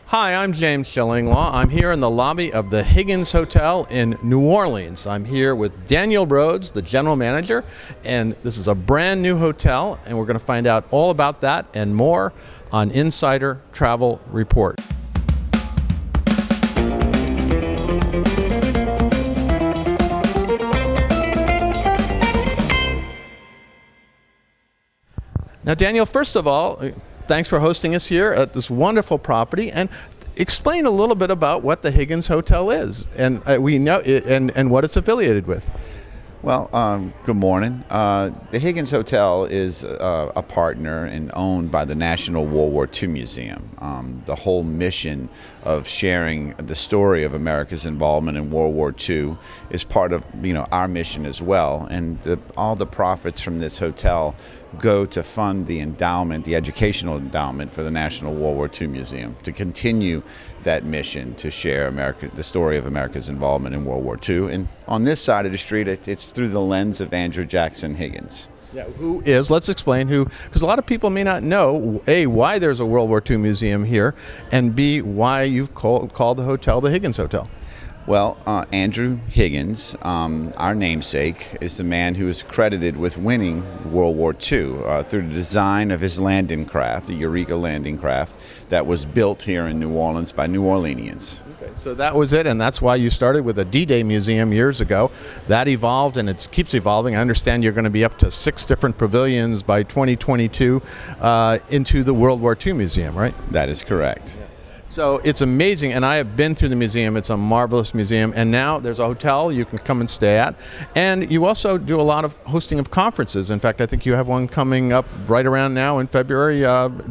Hi, I'm James Shillinglaw. I'm here in the lobby of the Higgins Hotel in New Orleans. I'm here with Daniel Rhodes, the general manager, and this is a brand new hotel, and we're going to find out all about that and more on Insider Travel Report. Now, Daniel, first of all, thanks for hosting us here at this wonderful property, and explain a little bit about what the Higgins Hotel is, and we know and what it's affiliated with. Well, good morning. The Higgins Hotel is a partner and owned by the National World War II Museum. The whole mission of sharing the story of America's involvement in World War II is part of our mission as well. And all the profits from this hotel go to fund the endowment, the educational endowment for the National World War II Museum, to continue that mission to share the story of America's involvement in World War II. And on this side of the street, it's through the lens of Andrew Jackson Higgins. Yeah, who is, let's explain who, because a lot of people may not know, A, why there's a World War II museum here, and B, why you've called the hotel the Higgins Hotel. Well, Andrew Higgins, our namesake, is the man who is credited with winning World War II through the design of his landing craft, the Eureka landing craft, that was built here in New Orleans by New Orleanians. Okay, so that was it, and that's why you started with a D-Day museum years ago. That evolved, and it keeps evolving. I understand you're going to be up to 6 different pavilions by 2022 into the World War II museum, right? That is correct. Yeah. So it's amazing, and I have been through the museum. It's a marvelous museum, and now there's a hotel you can come and stay at. And you also do a lot of hosting of conferences. In fact, I think you have one coming up right around now in February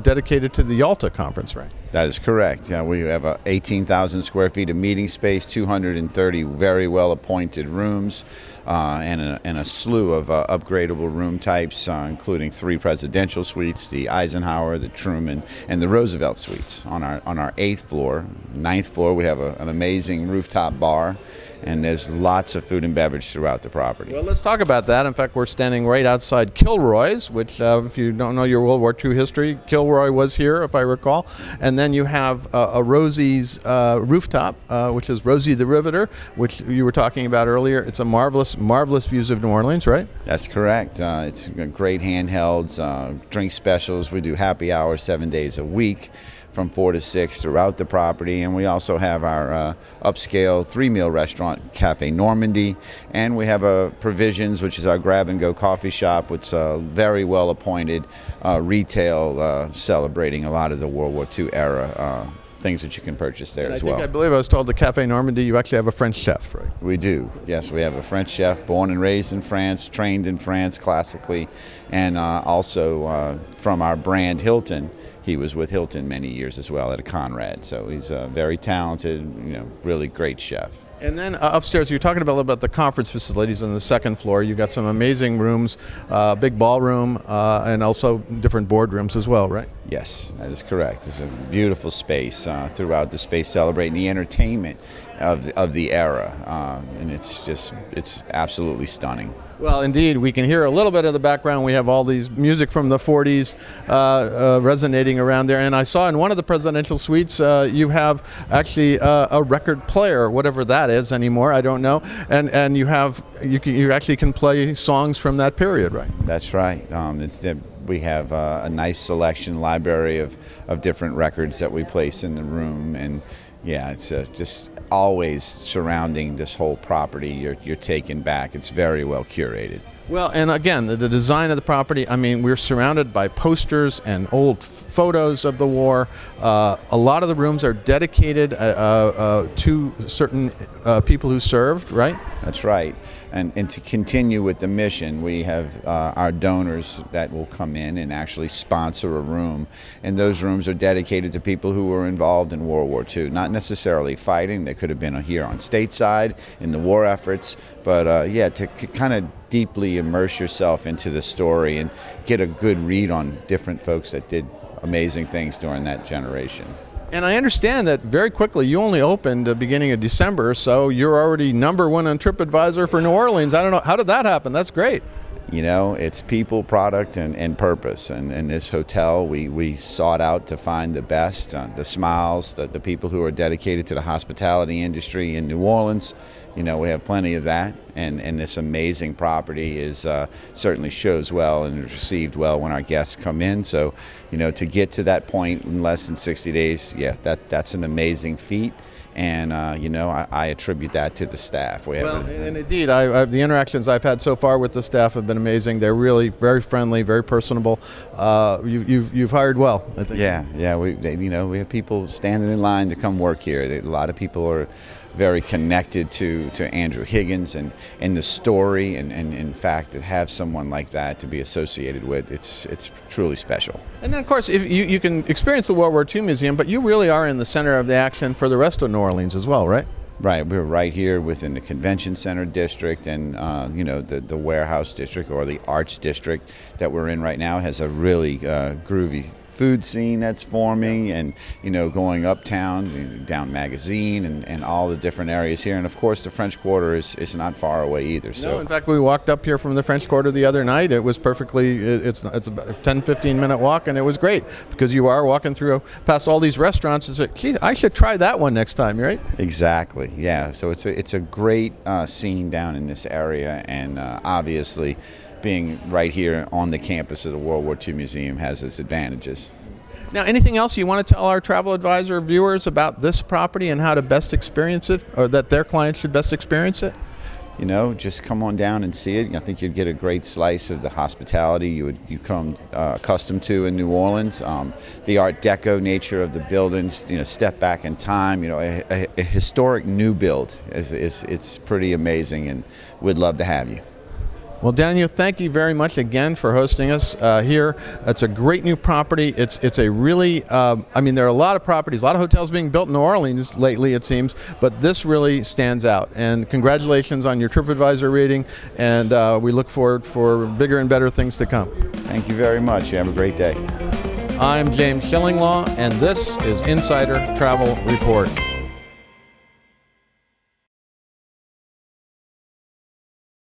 dedicated to the Yalta conference, right? That is correct. Yeah, we have 18,000 square feet of meeting space, 230 very well-appointed rooms, and a slew of upgradable room types, including 3 presidential suites, the Eisenhower, the Truman, and the Roosevelt suites. On our 8th floor, 9th floor, we have an amazing rooftop bar, and there's lots of food and beverage throughout the property. Well, let's talk about that. In fact, we're standing right outside Kilroy's, which, if you don't know your World War II history, Kilroy was here, if I recall. And then you have a Rosie's rooftop, which is Rosie the Riveter, which you were talking about earlier. It's a marvelous views of New Orleans, right? That's correct. It's great handhelds, drink specials. We do happy hour 7 days a week, from 4 to 6 throughout the property, and we also have our upscale 3-meal restaurant, Cafe Normandy, and we have a Provisions, which is our grab-and-go coffee shop, with very well-appointed retail celebrating a lot of the World War II era things that you can purchase there as well. I believe I was told the Cafe Normandy, you actually have a French chef, right? We do. Yes, we have a French chef, born and raised in France, trained in France classically, and also from our brand Hilton. He was with Hilton many years as well at a Conrad, so he's a very talented, really great chef. And then upstairs, you're talking about the conference facilities on the 2nd floor. You've got some amazing rooms, big ballroom, and also different boardrooms as well, right? Yes, that is correct. It's a beautiful space throughout the space, celebrating the entertainment of the era, and it's absolutely stunning. Well, indeed, we can hear a little bit of the background. We have all these music from the 40s resonating around there. And I saw in one of the presidential suites, you have actually a record player, whatever that is anymore, I don't know. And you actually can play songs from that period, right? That's right. We have a nice selection library of different records that we place in the room, and yeah, it's just always surrounding this whole property. You're taken back. It's very well curated. Well, and again, the design of the property, I mean, we're surrounded by posters and old photos of the war. A lot of the rooms are dedicated to certain people who served, right? That's right. And to continue with the mission, we have our donors that will come in and actually sponsor a room. And those rooms are dedicated to people who were involved in World War II. Not necessarily fighting. They could have been here on stateside in the war efforts. But to kind of deeply immerse yourself into the story and get a good read on different folks that did amazing things during that generation. And I understand that very quickly you only opened the beginning of December, so you're already #1 on TripAdvisor for New Orleans. I don't know, how did that happen? That's great. You know, it's people, product, and purpose. And this hotel, we sought out to find the best, the smiles, the people who are dedicated to the hospitality industry in New Orleans. You know, we have plenty of that. And this amazing property is certainly shows well and is received well when our guests come in. So, you know, to get to that point in less than 60 days, yeah, that's an amazing feat. And, you know, I attribute that to the staff. And indeed, the interactions I've had so far with the staff have been amazing. They're really very friendly, very personable. You've hired well, I think. Yeah. We have people standing in line to come work here. A lot of people are very connected to Andrew Higgins and the story, and in fact, to have someone like that to be associated with, it's truly special. And then, of course, if you can experience the World War II Museum, but you really are in the center of the action for the rest of New Orleans as well, right? Right, we're right here within the Convention Center district, and you know, the Warehouse district, or the Arts district that we're in right now, has a really groovy food scene that's forming, and you know, going uptown, down Magazine, and all the different areas here. And of course, the French Quarter is not far away either. No, in fact, we walked up here from the French Quarter the other night. It was perfectly, it's about a 10-15 minute walk, and it was great because you are walking through past all these restaurants and say, gee, I should try that one next time, right? Exactly, yeah. So it's a great scene down in this area, and obviously being right here on the campus of the World War II Museum has its advantages. Now, anything else you want to tell our travel advisor viewers about this property and how to best experience it, or that their clients should best experience it? You know, just come on down and see it. I think you'd get a great slice of the hospitality you come accustomed to in New Orleans. The Art Deco nature of the buildings, you know, step back in time. You know, a historic new build it's pretty amazing, and we'd love to have you. Well, Daniel, thank you very much again for hosting us here. It's a great new property. It's a really, I mean, there are a lot of properties, a lot of hotels being built in New Orleans lately, it seems, but this really stands out. And congratulations on your TripAdvisor rating, and we look forward for bigger and better things to come. Thank you very much. You have a great day. I'm James Shillinglaw, and this is Insider Travel Report.